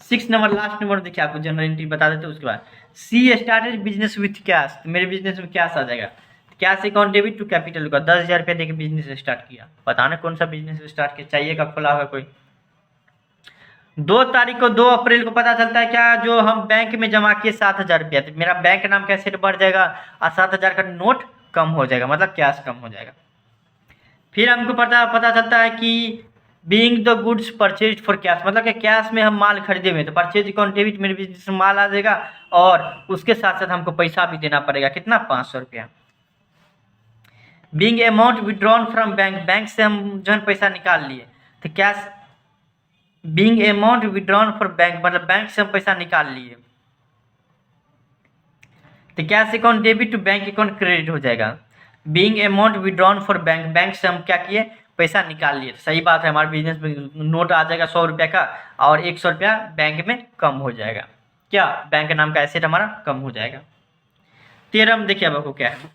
6 नंबर लास्ट नंबर देखिए, आपको जनरल एंट्री बता देते हैं। उसके बाद C started business with cash, तो मेरे बिजनेस में कैश आ जाएगा, cash account debit to capital का 10,000 रुपया देके बिजनेस स्टार्ट किया। पता नहीं कौन सा बिजनेस स्टार्ट किया, चाहिए कब खोला होगा कोई। 2 तारीख को 2 अप्रैल को पता चलता है क्या, जो हम बैंक में जमा किए 7,000 रुपया, तो मेरा बैंक नाम का एसेट बढ़ जाएगा और 7,000 का नोट कम हो जाएगा, मतलब कैश कम हो जाएगा। फिर हमको पता चलता है कि being the goods purchase for cash, मतलब कि कैश में हम माल खरीदे हुए, तो परचेज अकाउंट डेबिट मेरे बिजनेस में माल आ जाएगा और उसके साथ साथ हमको पैसा भी देना पड़ेगा, कितना 500 रुपया। Being amount withdrawn from bank, bank से हम जो है पैसा निकाल लिए, तो cash being amount withdrawn for bank, मतलब बैंक से हम पैसा निकाल लिए, तो cash account debit to bank account credit हो जाएगा। Being amount withdrawn for bank, bank से हम क्या किए, पैसा निकाल लिए। तो सही बात है, हमारे बिजनेस में नोट आ जाएगा 100 रुपया का और 100 रुपया बैंक में कम हो जाएगा, क्या बैंक नाम का एसेट हमारा कम हो जाएगा। 13 में देखिए अब आपको क्या है,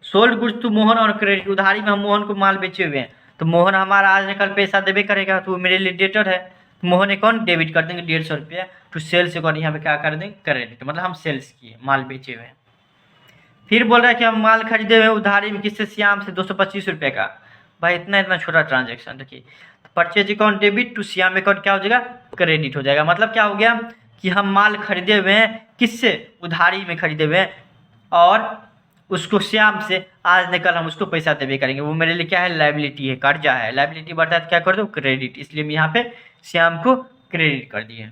सोल्ड गुड्स टू मोहन और क्रेडिट, उधारी में हम मोहन को माल बेचे हुए हैं, तो मोहन हमारा आज निकल पैसा देवे करेगा, तो वो मेरे लिए डेटर है, मोहन अकाउंट डेबिट कर देंगे 150 रुपया टू सेल्स अकाउंट, यहाँ पे क्या कर देंगे क्रेडिट, मतलब हम सेल्स किए, माल बेचे हुए हैं। फिर बोल रहा है कि हम माल खरीदे हुए उधारी में किससे, श्याम से 225 रुपये का। भाई इतना छोटा ट्रांजेक्शन, देखिए purchase account debit to Shyam account क्या हो जाएगा, क्रेडिट हो जाएगा। मतलब क्या हो गया कि हम माल खरीदे हुए हैं किससे, उधारी में खरीदे हुए हैं, और उसको श्याम से आज निकल हम उसको पैसा देवे करेंगे, वो मेरे लिए क्या है, लाइबिलिटी है, कर्जा है। लाइबिलिटी बढ़ता है तो क्या कर दो, क्रेडिट, इसलिए हम यहाँ पे श्याम को क्रेडिट कर दिए।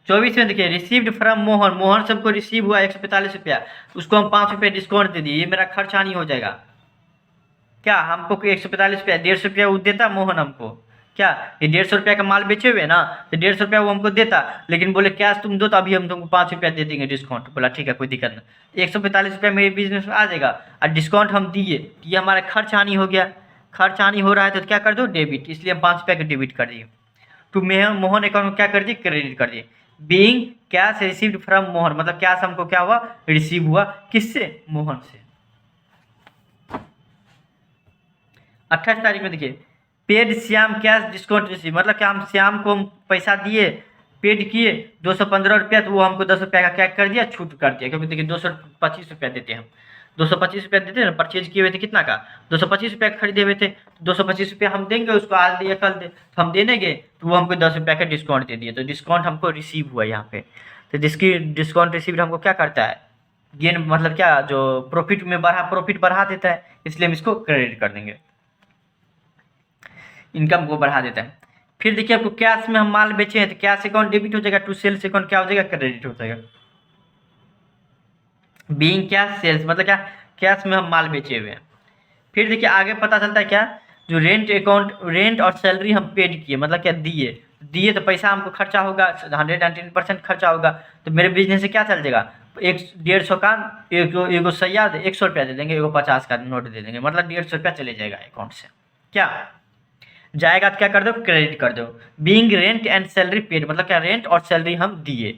24 में देखिए रिसीव्ड फ्रॉम मोहन, मोहन से हमको रिसीव हुआ 145 रुपया, उसको हम 5 रुपये डिस्काउंट दे दिए, ये मेरा खर्चा नहीं हो जाएगा। क्या हमको 145 रुपया, 150 रुपया वो देता मोहन हमको, क्या ये 150 रुपया का माल बेचे हुए ना, तो 150 रुपया वो हमको देता, लेकिन बोले कैश तुम दो तो अभी हम तुमको 5 रुपया दे देंगे डिस्काउंट। बोला ठीक है कोई दिक्कत नहीं, 145 रुपया मेरे बिजनेस में आ जाएगा और डिस्काउंट हम दिए, ये हमारा खर्च हानि हो गया। खर्च हानि हो रहा है तो क्या कर दो, डेबिट, इसलिए हम 5 रुपया का डेबिट कर दिए। टू मोहन अकाउंट में क्या कर दिए, क्रेडिट कर दिए। Being cash received from Mohan, मतलब कैश हमको क्या हुआ, रिसीव हुआ, किससे, मोहन से। 28 तारीख में देखिए paid Shyam cash discount receive, मतलब क्या हम श्याम को हम पैसा दिए, पेड किए 215 रुपया, तो वो हमको 10 रुपया का क्या कर दिया, छूट कर दिया। क्योंकि देखिए 225 रुपया देते हैं हम, 225 रुपया देते हैं ना, परचेज किए हुए थे कितना का, 225 रुपया खरीदे हुए थे, 225 रुपया हम देंगे उसको, आज दिए कल दे तो हम दे देंगे, तो वो हमको 10 रुपया का डिस्काउंट दे दिए, तो डिस्काउंट हमको रिसीव हुआ यहाँ पे। तो जिसकी डिस्काउंट रिसीव हमको क्या करता है, गेन, मतलब क्या जो प्रॉफिट में प्रॉफिट बढ़ा देता है, इसलिए हम इसको क्रेडिट कर देंगे, इनकम को बढ़ा देता है। फिर देखिए आपको कैश में हम माल बेचे हैं, तो कैश अकाउंट डेबिट हो जाएगा, टू सेल्स अकाउंट क्या हो जाएगा, क्रेडिट हो जाएगा। बीइंग कैश सेल्स, मतलब क्या कैश में हम माल बेचे हुए हैं। फिर देखिए आगे पता चलता है क्या, जो रेंट अकाउंट, रेंट और सैलरी हम पेड किए, मतलब क्या दिए तो पैसा हमको खर्चा होगा, 110% खर्चा होगा, तो मेरे बिजनेस से क्या चल जाएगा, 150 का एगो सयाद 100 रुपया दे देंगे, एगो 50 का नोट दे देंगे, मतलब 150 रुपया चले जाएगा अकाउंट से, क्या जाएगा तो क्या कर दो, क्रेडिट कर दो। Being rent and salary paid, मतलब क्या रेंट और सैलरी हम दिए,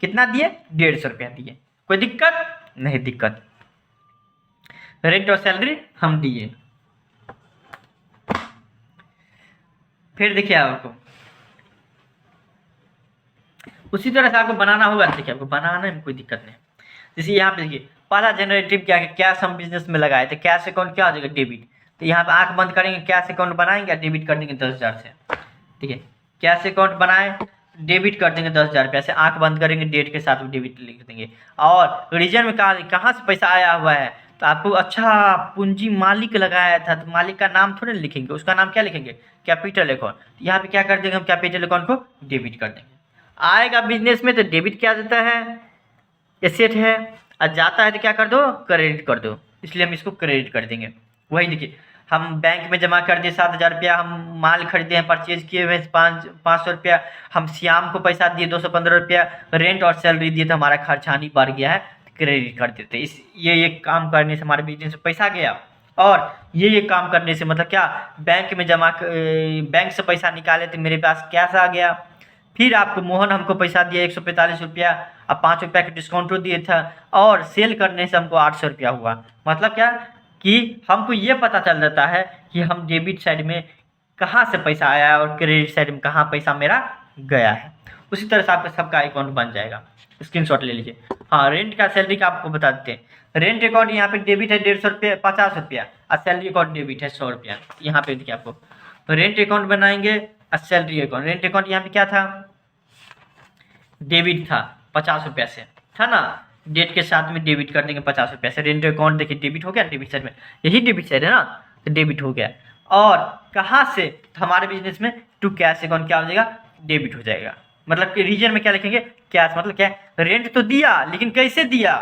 कितना दिए, 150 रुपया दिए, कोई दिक्कत नहीं, दिक्कत, रेंट और सैलरी हम दिए। फिर देखिए आपको उसी तरह से आपको बनाना होगा, देखिए आपको बनाने में कोई दिक्कत नहीं। जैसे यहाँ पे देखिए पहला जनरेटिव क्या है, कैश हम बिजनेस में लगाए थे, कैश अकाउंट क्या हो जाएगा, डेबिट, तो यहाँ पे आंख बंद करेंगे, कैश अकाउंट बनाएंगे, डेबिट कर देंगे 10,000 से, ठीक है, कैश अकाउंट बनाए, डेबिट कर देंगे 10,000 रुपया से, आंख बंद करेंगे, डेट के साथ डेबिट लिख देंगे। और रीजन में कहाँ से पैसा आया हुआ है, तो आपको अच्छा पूंजी मालिक लगाया था, तो मालिक का नाम थोड़े लिखेंगे, उसका नाम क्या लिखेंगे, कैपिटल अकाउंट, यहाँ पे क्या कर देंगे हम, कैपिटल अकाउंट को डेबिट कर देंगे। आएगा बिजनेस में तो डेबिट क्या देता है, एसेट है, और जाता है तो क्या कर दो, क्रेडिट कर दो, इसलिए हम इसको क्रेडिट कर देंगे। वही देखिए हम बैंक में जमा कर दिए 7,000 रुपया, हम माल खरीदे हैं, परचेज किए हुए 500 रुपया, हम श्याम को पैसा दिए 215 रुपया, रेंट और सैलरी दिए तो हमारा खर्चानी बढ़ गया है, क्रेडिट कर देते। इस ये काम करने से हमारे बिजनेस में पैसा गया। और ये काम करने से मतलब क्या, बैंक में बैंक से पैसा निकाले तो मेरे पास कैश आ गया। फिर आपको मोहन हमको पैसा दिया 145 रुपया, अब 5 रुपया का डिस्काउंट दिए था, और सेल करने से हमको 800 रुपया हुआ। मतलब क्या कि हमको ये पता चल जाता है कि हम डेबिट साइड में कहाँ से पैसा आया और क्रेडिट साइड में कहाँ पैसा मेरा गया है। उसी तरह से आपका सबका अकाउंट बन जाएगा। स्क्रीनशॉट ले लीजिए। हाँ, रेंट का सैलरी का आपको बता देते हैं। रेंट अकाउंट यहाँ पे डेबिट है 150 रुपये 50 रुपया, और सैलरी अकाउंट डेबिट है 100 रुपया। यहाँ पे देखिए आपको तो रेंट अकाउंट बनाएंगे और सैलरी अकाउंट। रेंट अकाउंट यहाँ पे क्या था, डेबिट था 50 रुपया से, था ना, डेट के साथ में डेबिट कर देंगे 50 रुपया से। रेंट अकाउंट देखिए डेबिट हो गया, डेबिट साइड में यही डेबिट साइड है ना, तो डेबिट हो गया। और कहाँ से, तो हमारे बिजनेस में टू कैश अकाउंट क्या हो जाएगा, डेबिट हो जाएगा। मतलब कि रीजन में क्या लिखेंगे, कैश। मतलब क्या, रेंट तो दिया लेकिन कैसे दिया,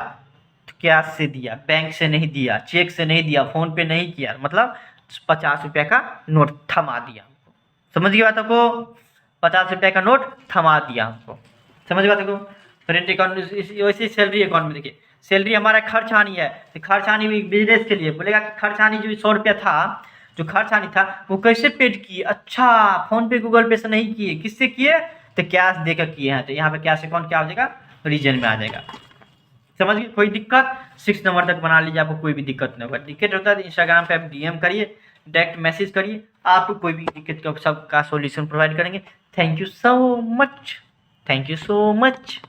तो कैश से दिया, बैंक से नहीं दिया, चेक से नहीं दिया, फोन पे नहीं किया, मतलब 50 रुपया का नोट थमा दिया हमको। समझ गई बात आपको, 50 रुपया का नोट थमा दिया हमको। समझ बात को। रेंट अकाउंट वैसे सैलरी अकाउंट में देखिए, सैलरी हमारा खर्च आनी है, तो खर्च आनी हुई बिजनेस के लिए बोलेगा कि खर्च आनी जो 100 रुपया था, जो खर्च आनी था वो कैसे पेड किए, अच्छा फोन पे गूगल पे से नहीं किए, किससे किए, तो कैश देकर किए हैं। तो यहाँ पे कैश अकाउंट क्या हो जाएगा, रीजन में आ जाएगा। समझ गए, कोई दिक्कत 6 नंबर तक बना लीजिए, आपको कोई भी दिक्कत नहीं होगा। दिक्कत होता है तो इंस्टाग्राम पे आप DM करिए, डायरेक्ट मैसेज करिए, आपको कोई भी दिक्कत का सबका सॉल्यूशन प्रोवाइड करेंगे। Thank you so much, thank you so much.